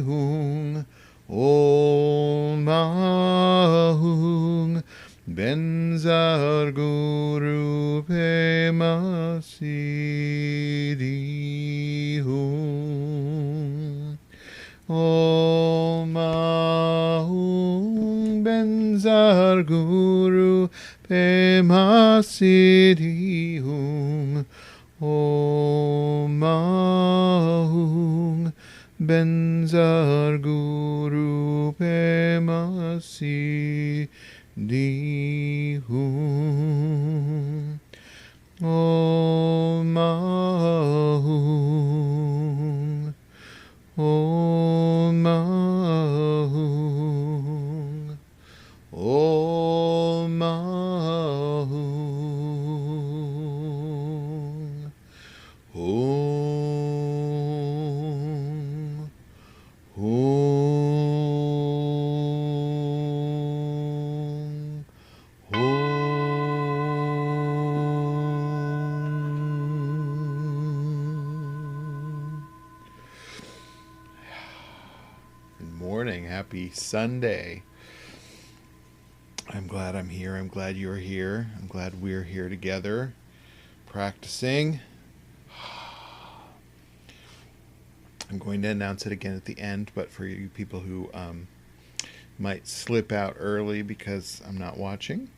hung ol mahung benzar guru pema siddhi hung ol mahung benzar guru pema siddhi hung Om Mahung Benzar Guru Pemasi Dihung Om Mahung Om Mahung Om Mahung Om Om Om. Good morning. Happy Sunday. I'm glad I'm here. I'm glad you're here. I'm glad we're here together practicing. I'm going to announce it again at the end, but for you people who might slip out early because I'm not watching,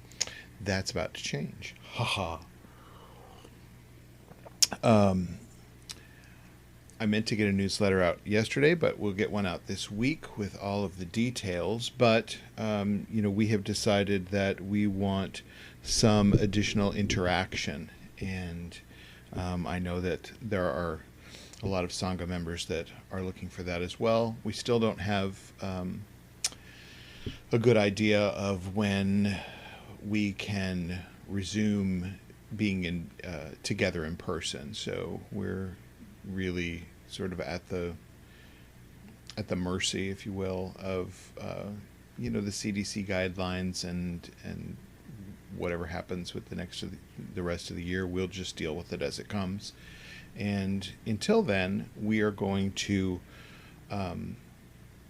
that's about to change. Haha. I meant to get a newsletter out yesterday, but we'll get one out this week with all of the details. But, we have decided that we want some additional interaction. And I know that there are a lot of Sangha members that are looking for that as well. We still don't have a good idea of when we can resume being together in person. So we're really sort of at the mercy, if you will, of the CDC guidelines and whatever happens with the rest of the year. We'll just deal with it as it comes. And until then, we are going to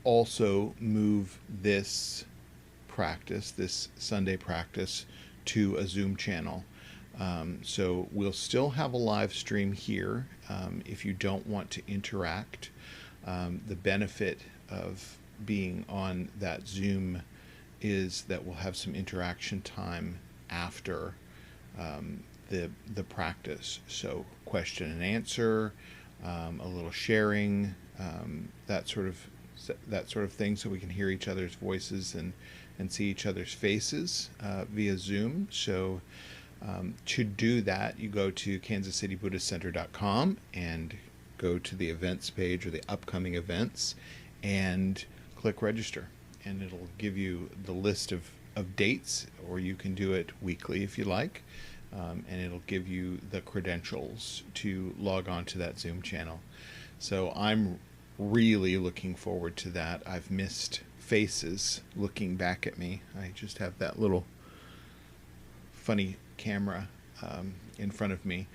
also move this practice, this Sunday practice, to a Zoom channel. So we'll still have a live stream here if you don't want to interact. The benefit of being on that Zoom is that we'll have some interaction time after the practice. So question and answer, a little sharing, that sort of thing, so we can hear each other's voices and see each other's faces via Zoom. So to do that, you go to kansascitybuddhistcenter.com and go to the events page or the upcoming events and click register, and it'll give you the list of dates, or you can do it weekly if you like, and it'll give you the credentials to log on to that Zoom channel. So I'm really looking forward to that. I've missed faces looking back at me. I just have that little funny camera in front of me,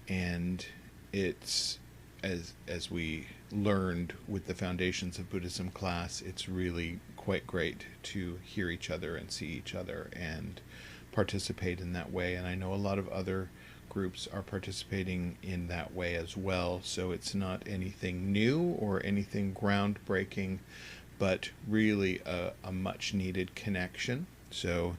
and it's as we learned with the Foundations of Buddhism class, it's really quite great to hear each other and see each other and participate in that way. And I know a lot of other groups are participating in that way as well, so it's not anything new or anything groundbreaking, but really a much needed connection. So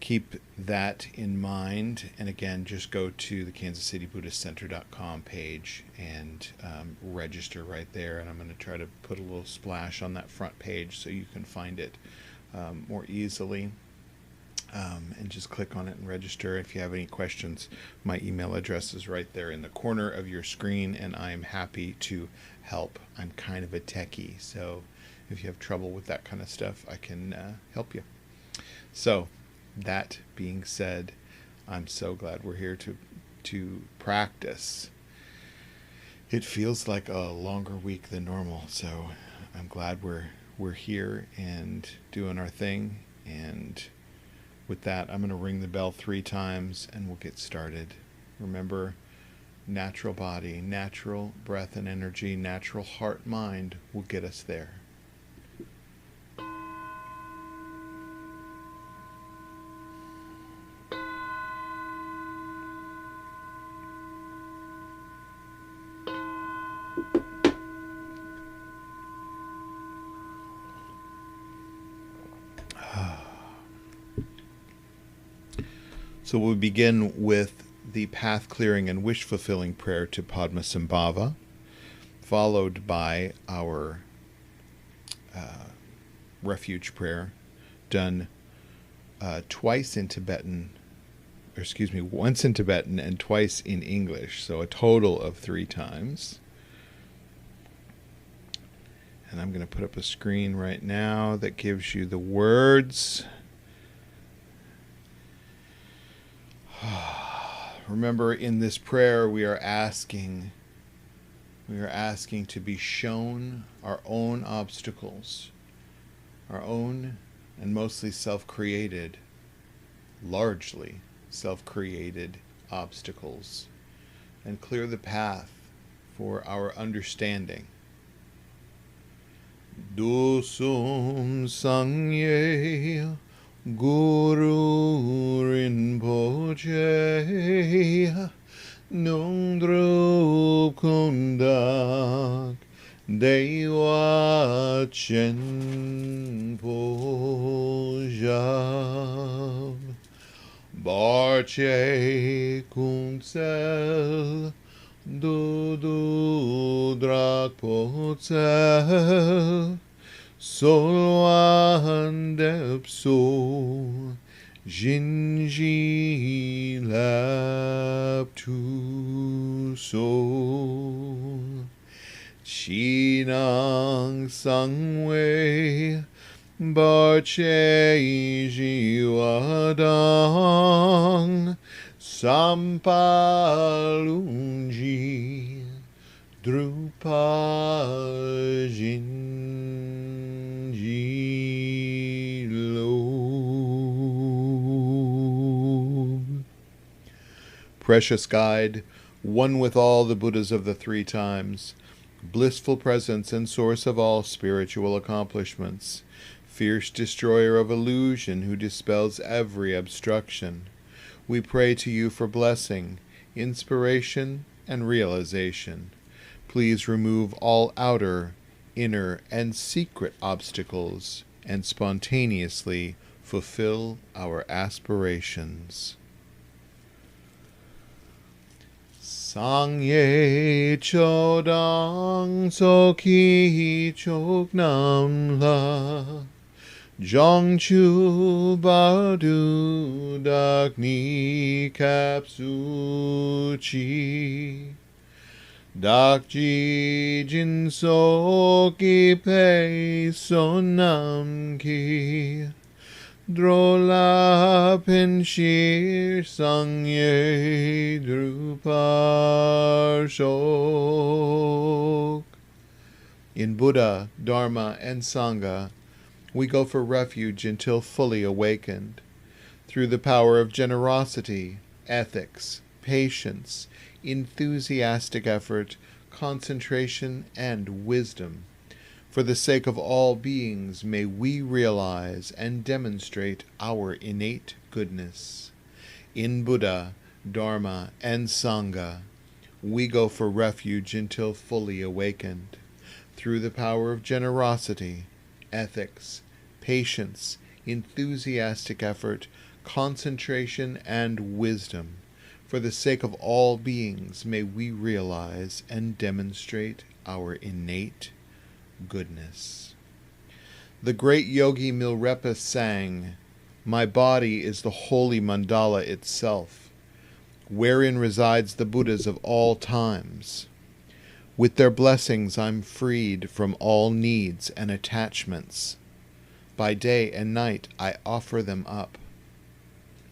keep that in mind, and again, just go to the kansascitybuddhistcenter.com page and register right there. And I'm going to try to put a little splash on that front page so you can find it more easily, and just click on it and register. If you have any questions, my email address is right there in the corner of your screen, and I'm happy to help. I'm kind of a techie, so if you have trouble with that kind of stuff, I can help you. So that being said, I'm so glad we're here to practice. It feels like a longer week than normal, so I'm glad we're here and doing our thing. And with that, I'm going to ring the bell 3 times and we'll get started. Remember, natural body, natural breath and energy, natural heart, mind will get us there. So we'll begin with the path clearing and wish fulfilling prayer to Padmasambhava, followed by our refuge prayer, done once in Tibetan and twice in English, so a total of 3 times. And I'm going to put up a screen right now that gives you the words. Remember, in this prayer, we are asking to be shown our own obstacles, our own and mostly self-created, largely self-created obstacles, and clear the path for our understanding. Dosum Sangye Guru Rinpoche Nungdrup Kundak Dewa Chen Pojab Barche Kunsel Dudu Drak Potsel Solwan Depso Jinji Lap Tu So Chinang Sangwei Barche Jiwadang Sampalunji Drupa Jinji Lo. Precious Guide, one with all the Buddhas of the 3 times, blissful presence and source of all spiritual accomplishments, fierce destroyer of illusion who dispels every obstruction, we pray to you for blessing, inspiration, and realization. Please remove all outer, inner, and secret obstacles and spontaneously fulfill our aspirations. Sangye Chodang Soki Choknam La Jongchu Bardu Dakni Kapsuchi Dakji Jinso Ki Pei Sonam Ki Drola Penshir Sangye Drupar Shok. In Buddha, Dharma, and Sangha, we go for refuge until fully awakened. Through the power of generosity, ethics, patience, enthusiastic effort, concentration, and wisdom, for the sake of all beings, may we realize and demonstrate our innate goodness. In Buddha, Dharma, and Sangha, we go for refuge until fully awakened. Through the power of generosity, ethics, patience, enthusiastic effort, concentration, and wisdom, for the sake of all beings, may we realize and demonstrate our innate goodness. The great yogi Milrepa sang, "My body is the holy mandala itself, wherein resides the Buddhas of all times. With their blessings I'm freed from all needs and attachments. By day and night I offer them up.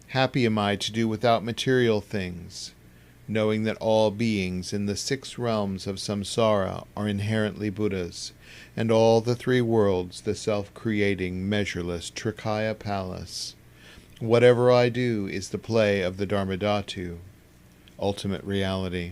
Happy am I to do without material things, knowing that all beings in the 6 realms of samsara are inherently Buddhas, and all the 3 worlds the self-creating, measureless Trikaya Palace. Whatever I do is the play of the Dharmadhatu, ultimate reality.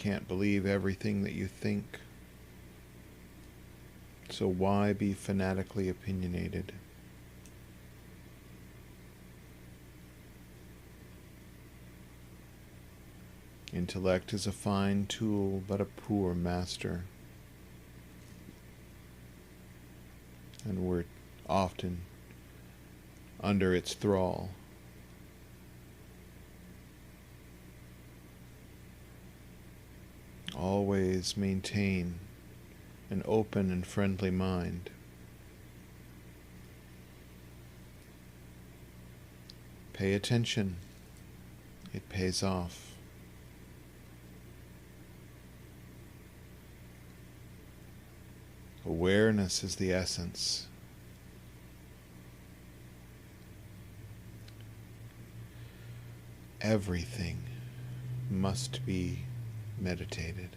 can't believe everything that you think. So why be fanatically opinionated? Intellect is a fine tool, but a poor master. And we're often under its thrall. Always maintain an open and friendly mind. Pay attention. It pays off. Awareness is the essence. Everything must be meditated.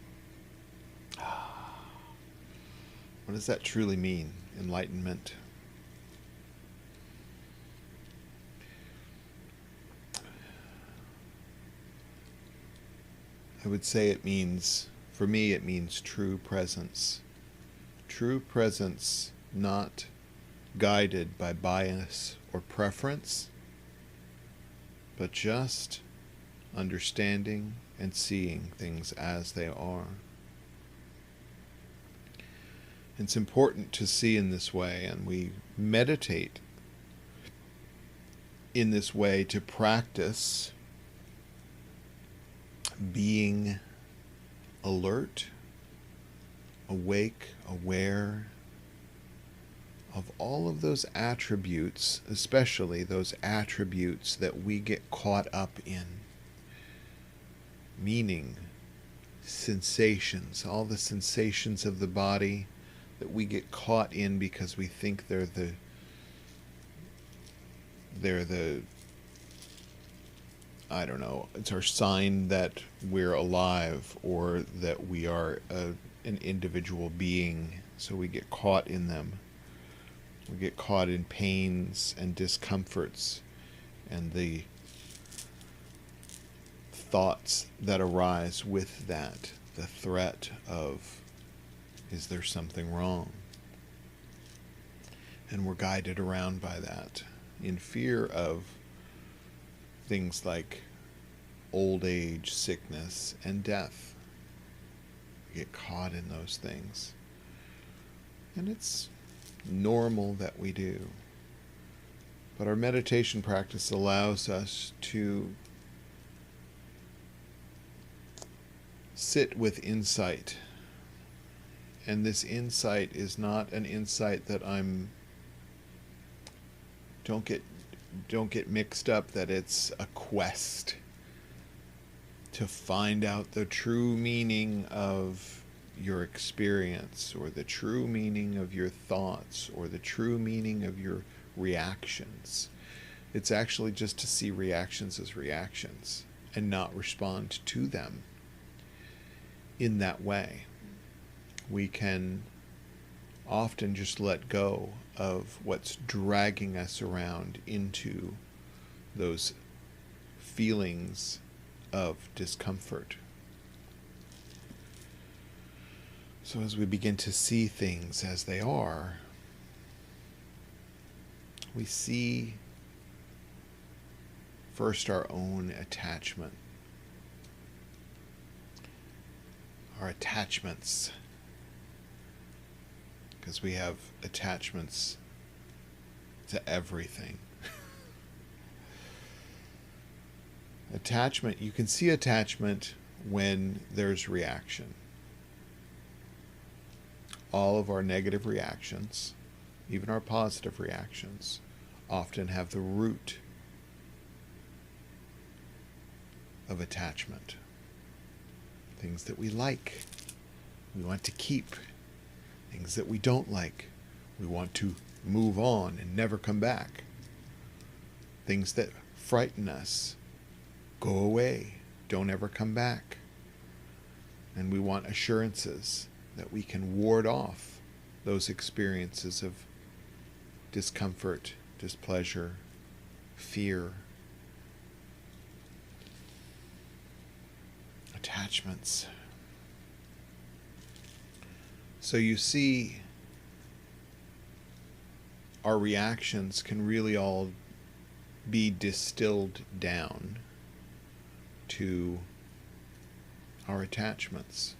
What does that truly mean, enlightenment? I would say it means, for me, it means true presence. True presence, not guided by bias or preference, but just understanding and seeing things as they are. It's important to see in this way, and we meditate in this way to practice being alert, awake, aware of all of those attributes, especially those attributes that we get caught up in. Meaning, sensations, all the sensations of the body that we get caught in because we think they're the I don't know, it's our sign that we're alive or that we are an individual being, so we get caught in them. We get caught in pains and discomforts and the thoughts that arise with that, the threat of, is there something wrong? And we're guided around by that in fear of things like old age, sickness, and death. We get caught in those things. And it's normal that we do. But our meditation practice allows us to sit with insight. And this insight is not an insight that don't get mixed up that it's a quest to find out the true meaning of your experience, or the true meaning of your thoughts, or the true meaning of your reactions. It's actually just to see reactions as reactions and not respond to them in that way. We can often just let go of what's dragging us around into those feelings of discomfort. So as we begin to see things as they are, we see first our own attachment, our attachments, because we have attachments to everything. Attachment, you can see attachment when there's reaction. All of our negative reactions, even our positive reactions, often have the root of attachment. Things that we like, we want to keep. Things that we don't like, we want to move on and never come back. Things that frighten us, go away, don't ever come back. And we want assurances that we can ward off those experiences of discomfort, displeasure, fear, attachments. So you see, our reactions can really all be distilled down to our attachments.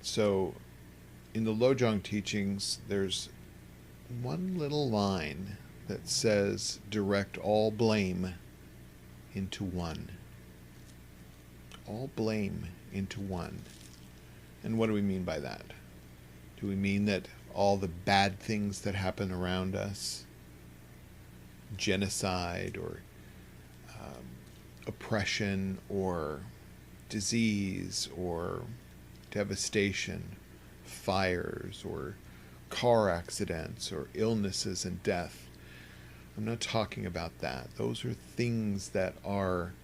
So in the Lojong teachings, there's one little line that says, direct all blame into one. All blame into one. And what do we mean by that? Do we mean that all the bad things that happen around us, genocide or oppression or disease or devastation, fires or car accidents or illnesses and death? I'm not talking about that. Those are things that are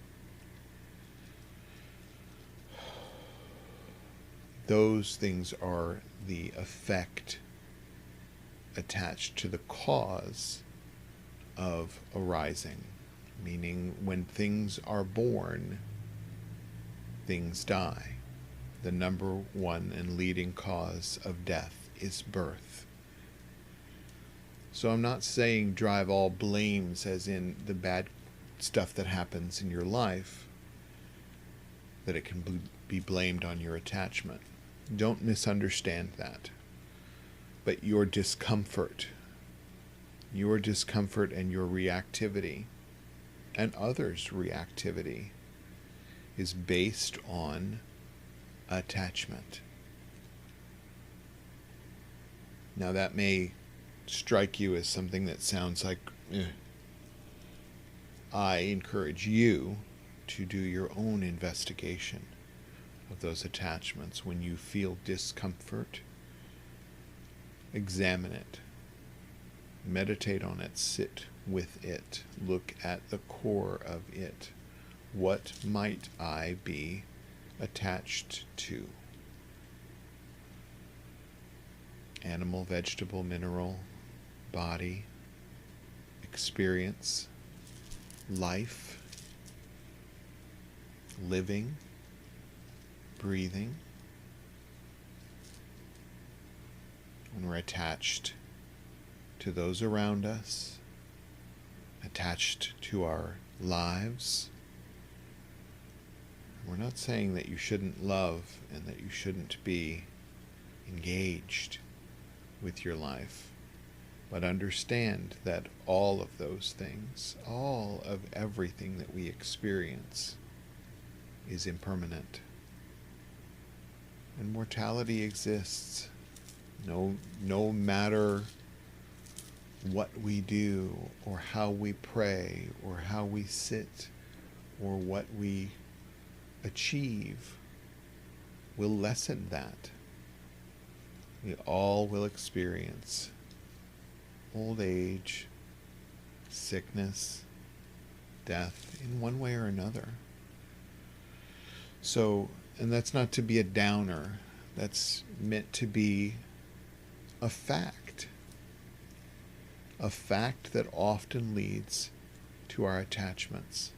those things are the effect attached to the cause of arising, meaning when things are born, things die. The number one and leading cause of death is birth. So I'm not saying drive all blames as in the bad stuff that happens in your life, that it can be blamed on your attachment. Don't misunderstand that. But your discomfort and your reactivity and others' reactivity is based on attachment. Now that may strike you as something that sounds like, I encourage you to do your own investigation of those attachments. When you feel discomfort, examine it, meditate on it, sit with it, look at the core of it. What might I be attached to? Animal, vegetable, mineral, body, experience, life, living, breathing. When we're attached to those around us, attached to our lives, we're not saying that you shouldn't love and that you shouldn't be engaged with your life, but understand that all of those things, all of everything that we experience is impermanent. And mortality exists. No matter what we do, or how we pray, or how we sit, or what we achieve, will lessen that. We all will experience old age, sickness, death in one way or another. So, and that's not to be a downer. That's meant to be a fact that often leads to our attachments,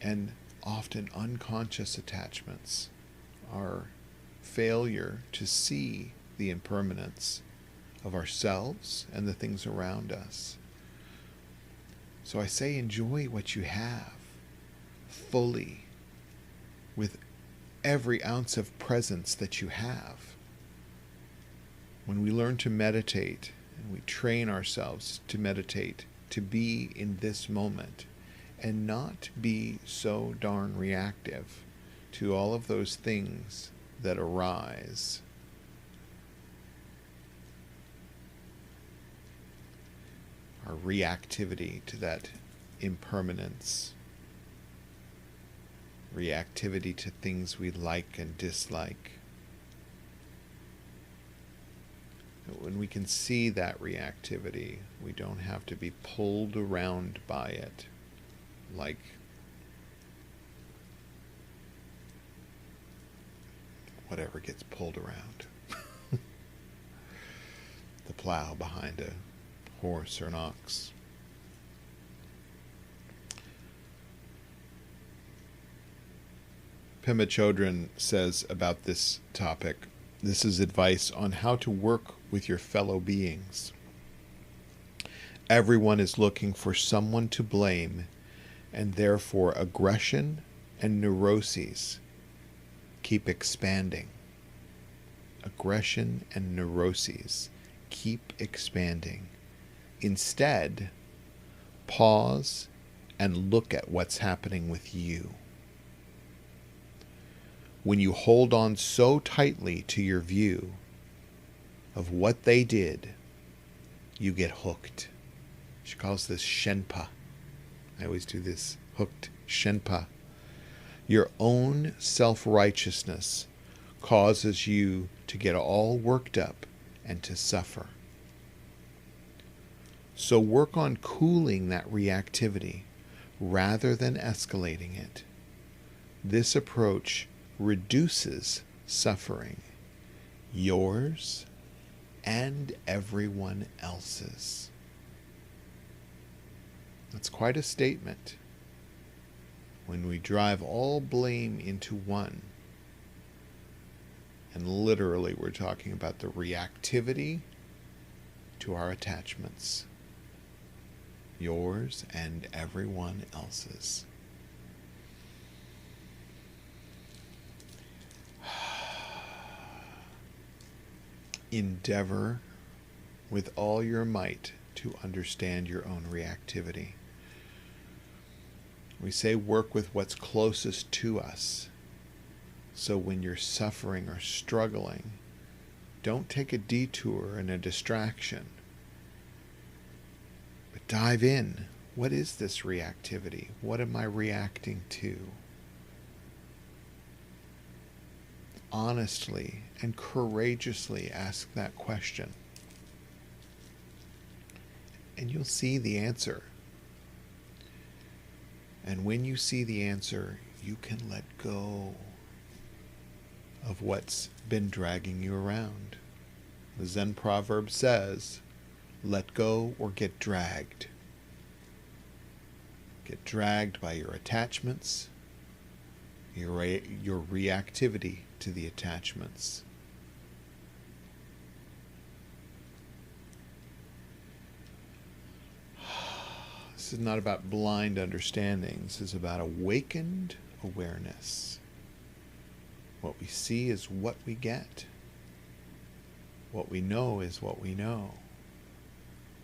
and often unconscious attachments, our failure to see the impermanence of ourselves and the things around us. So I say, enjoy what you have fully, with every ounce of presence that you have. When we learn to meditate, and we train ourselves to meditate, to be in this moment, and not be so darn reactive to all of those things that arise. Our reactivity to that impermanence, reactivity to things we like and dislike. When we can see that reactivity, we don't have to be pulled around by it like whatever gets pulled around. The plow behind a horse or an ox. Pema Chodron says about this topic, this is advice on how to work with your fellow beings. Everyone is looking for someone to blame, and therefore aggression and neuroses keep expanding. Aggression and neuroses keep expanding. Instead, pause and look at what's happening with you. When you hold on so tightly to your view of what they did, you get hooked. She calls this shenpa. I always do this, hooked shenpa. Your own self-righteousness causes you to get all worked up and to suffer. So work on cooling that reactivity rather than escalating it. This approach reduces suffering, yours and everyone else's. That's quite a statement. When we drive all blame into one, and literally we're talking about the reactivity to our attachments, yours and everyone else's. Endeavor with all your might to understand your own reactivity. We say work with what's closest to us. So when you're suffering or struggling, don't take a detour and a distraction, but dive in. What is this reactivity? What am I reacting to? Honestly and courageously ask that question, and you'll see the answer. And when you see the answer, you can let go of what's been dragging you around. The Zen proverb says, let go or get dragged. Get dragged by your attachments, your reactivity to the attachments. This is not about blind understanding. This is about awakened awareness. What we see is what we get. What we know is what we know.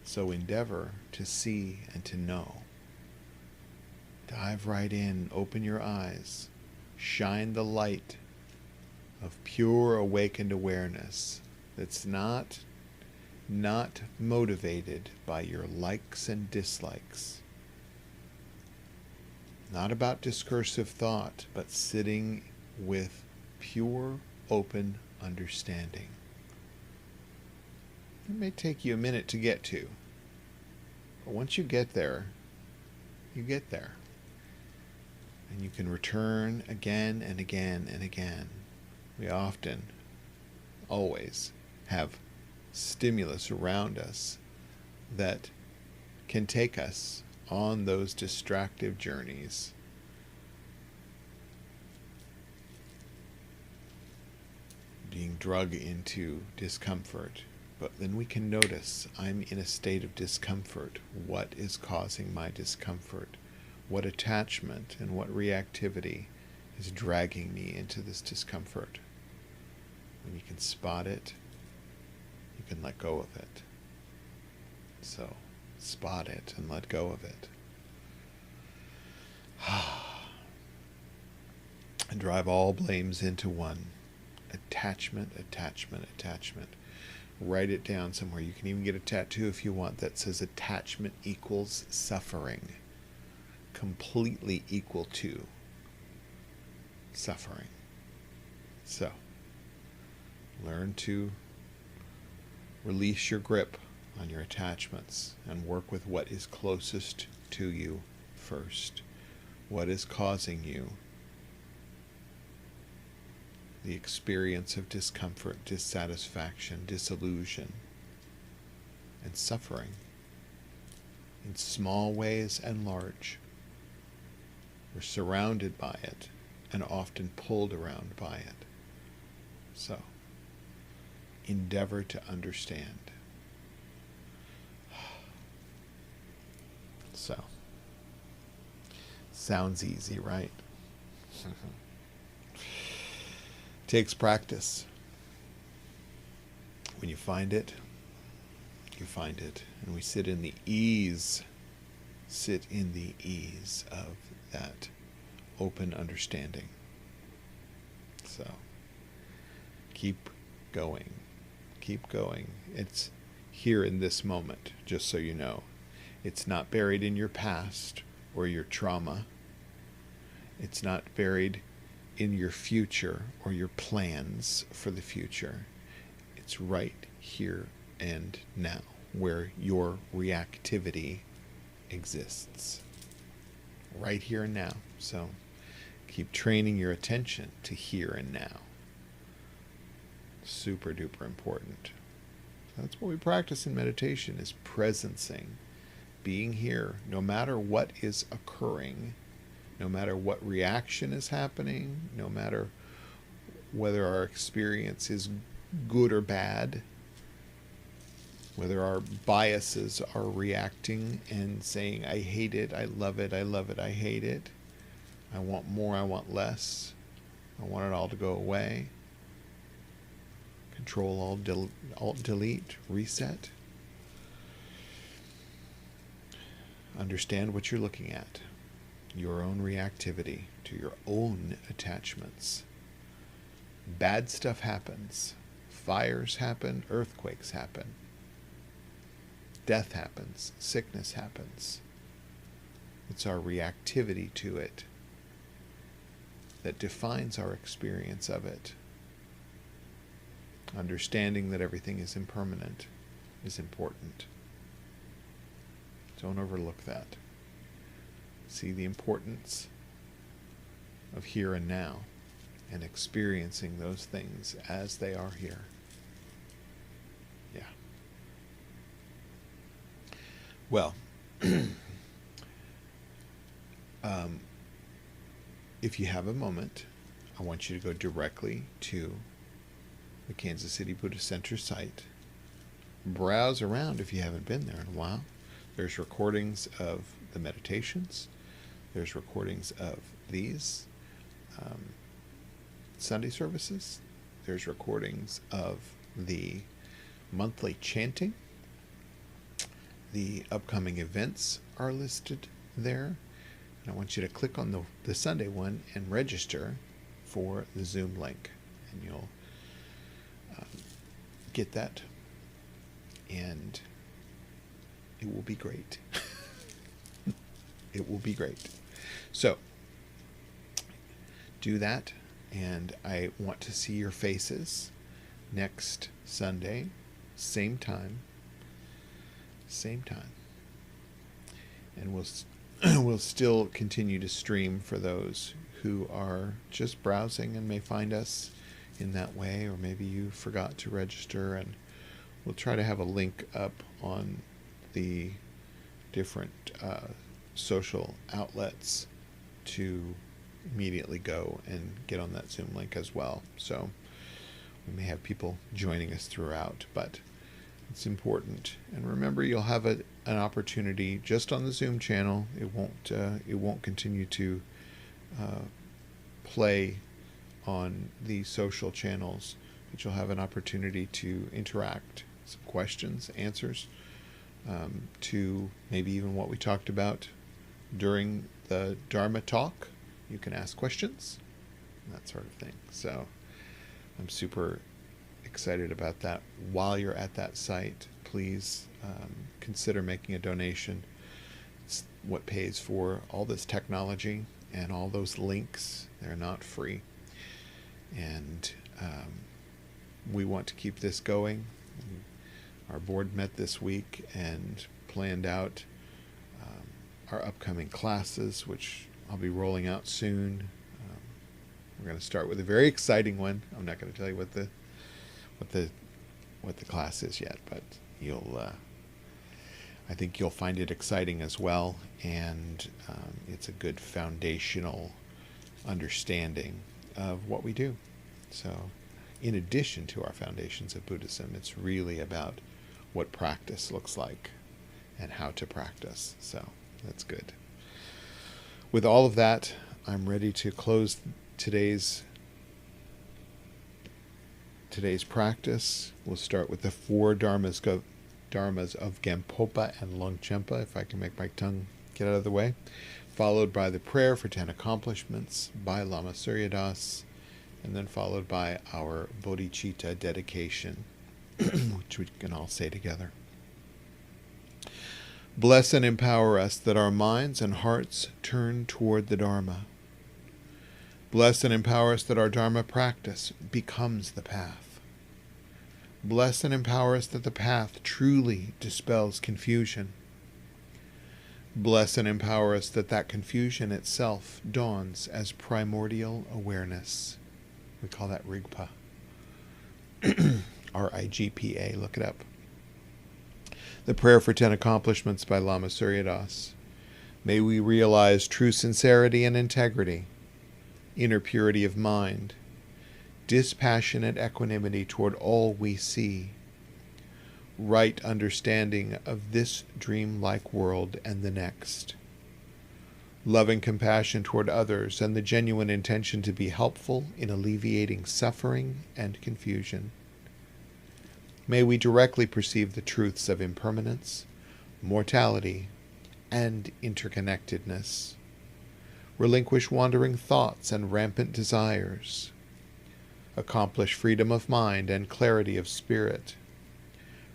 So endeavor to see and to know. Dive right in, open your eyes, shine the light of pure awakened awareness that's not motivated by your likes and dislikes. Not about discursive thought, but sitting with pure, open understanding. It may take you a minute to get to, but once you get there, you get there. And you can return again and again and again. We often, always, have stimulus around us that can take us on those distractive journeys. Being dragged into discomfort. But then we can notice, I'm in a state of discomfort. What is causing my discomfort? What attachment and what reactivity is dragging me into this discomfort? When you can spot it, you can let go of it. So, spot it and let go of it. And drive all blames into one. Attachment, attachment, attachment. Write it down somewhere. You can even get a tattoo if you want that says attachment equals suffering. Completely equal to suffering. So, learn to release your grip on your attachments and work with what is closest to you first. What is causing you the experience of discomfort, dissatisfaction, disillusion, and suffering in small ways and large. We're surrounded by it and often pulled around by it. So, endeavor to understand. So, sounds easy, right? Takes practice. When you find it, you find it. And we sit in the ease of that open understanding. So, keep going. Keep going. It's here in this moment, just so you know. It's not buried in your past or your trauma. It's not buried in your future or your plans for the future. It's right here and now, where your reactivity exists. Right here and now. So keep training your attention to here and now. super duper important. That's what we practice in meditation, is presencing, being here, no matter what is occurring, no matter what reaction is happening, no matter whether our experience is good or bad, whether our biases are reacting and saying, I hate it, I love it, I love it, I hate it, I want more, I want less, I want it all to go away. Control, Alt, Delete, reset. Understand what you're looking at. Your own reactivity to your own attachments. Bad stuff happens. Fires happen. Earthquakes happen. Death happens. Sickness happens. It's our reactivity to it that defines our experience of it. Understanding that everything is impermanent is important. Don't overlook that. See the importance of here and now and experiencing those things as they are here. Yeah. Well, if you have a moment, I want you to go directly to the Kansas City Buddhist Center site. Browse around if you haven't been there in a while. There's recordings of the meditations. There's recordings of these Sunday services. There's recordings of the monthly chanting. The upcoming events are listed there. And I want you to click on the Sunday one and register for the Zoom link. And you'll get that, and it will be great. It will be great. So do that, and I want to see your faces next Sunday, same time, and we'll still continue to stream for those who are just browsing and may find us in that way, or maybe you forgot to register, and we'll try to have a link up on the different social outlets to immediately go and get on that Zoom link as well. So we may have people joining us throughout, but it's important. And remember, you'll have an opportunity just on the Zoom channel. It won't continue to play on the social channels, but you'll have an opportunity to interact, some questions, answers, to maybe even what we talked about during the Dharma talk. You can ask questions, that sort of thing. So I'm super excited about that. While you're at that site, please consider making a donation. It's what pays for all this technology and all those links. They're not free. And we want to keep this going. Our board met this week and planned out our upcoming classes, which I'll be rolling out soon. We're going to start with a very exciting one. I'm not going to tell you what the class is yet, but I think you'll find it exciting as well, and it's a good foundational understanding of what we do. So in addition to our foundations of Buddhism, it's really about what practice looks like and how to practice. So that's good. With all of that, I'm ready to close today's practice. We'll start with the 4 dharmas of Gampopa and Longchenpa, if I can make my tongue get out of the way, followed by the prayer for 10 accomplishments by Lama Suryadas, and then followed by our bodhicitta dedication, which we can all say together. Bless and empower us that our minds and hearts turn toward the Dharma. Bless and empower us that our Dharma practice becomes the path. Bless and empower us that the path truly dispels confusion. Bless and empower us that that confusion itself dawns as primordial awareness. We call that Rigpa. RIGPA, look it up. The Prayer for 10 Accomplishments by Lama Suryadas. May we realize true sincerity and integrity, inner purity of mind, dispassionate equanimity toward all we see, right understanding of this dream-like world and the next, loving compassion toward others and the genuine intention to be helpful in alleviating suffering and confusion. May we directly perceive the truths of impermanence, mortality, and interconnectedness. Relinquish wandering thoughts and rampant desires. Accomplish freedom of mind and clarity of spirit.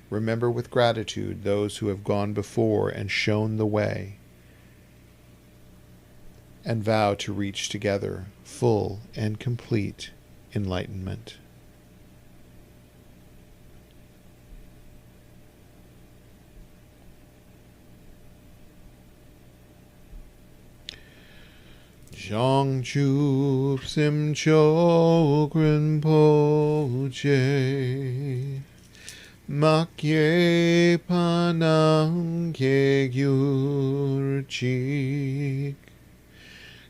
Remember with gratitude those who have gone before and shown the way, and vow to reach together full and complete enlightenment. Zhangchu Sim Chokren Poche Makye Panam Ke Gyurchik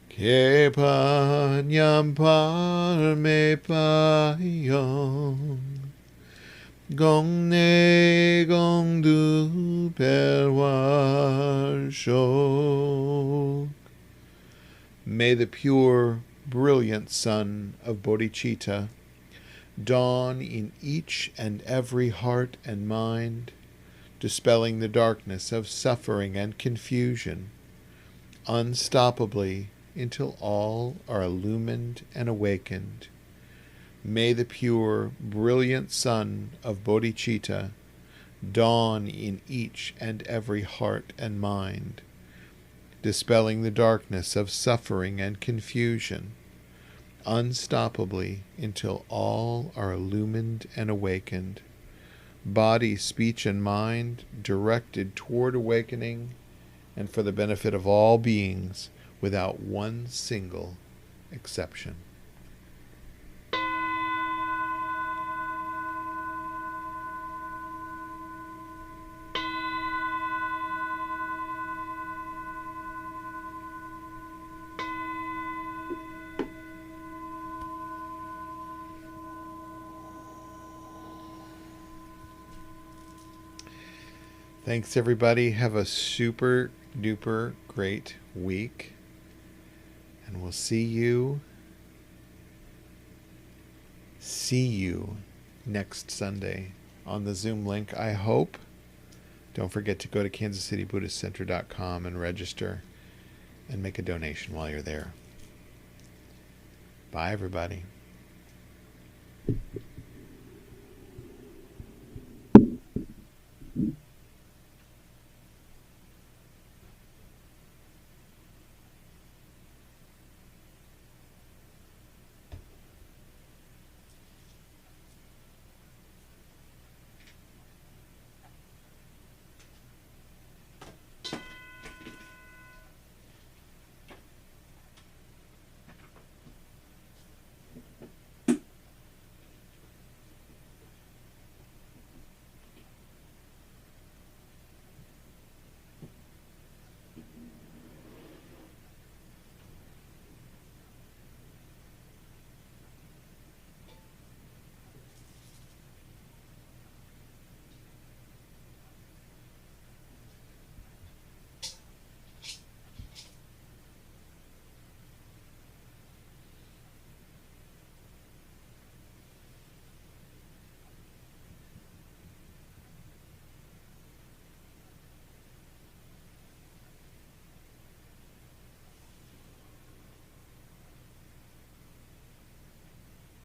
Ke Panyam Parme Payong Gong Ne Gong Du Perwar Shok. May the pure, brilliant sun of bodhicitta dawn in each and every heart and mind, dispelling the darkness of suffering and confusion, unstoppably until all are illumined and awakened. May the pure, brilliant sun of bodhicitta dawn in each and every heart and mind, dispelling the darkness of suffering and confusion, unstoppably until all are illumined and awakened. Body, speech, and mind directed toward awakening and for the benefit of all beings without one single exception. Thanks, everybody. Have a super duper great week. And we'll see you next Sunday on the Zoom link, I hope. Don't forget to go to kansascitybuddhistcenter.com and register and make a donation while you're there. Bye, everybody.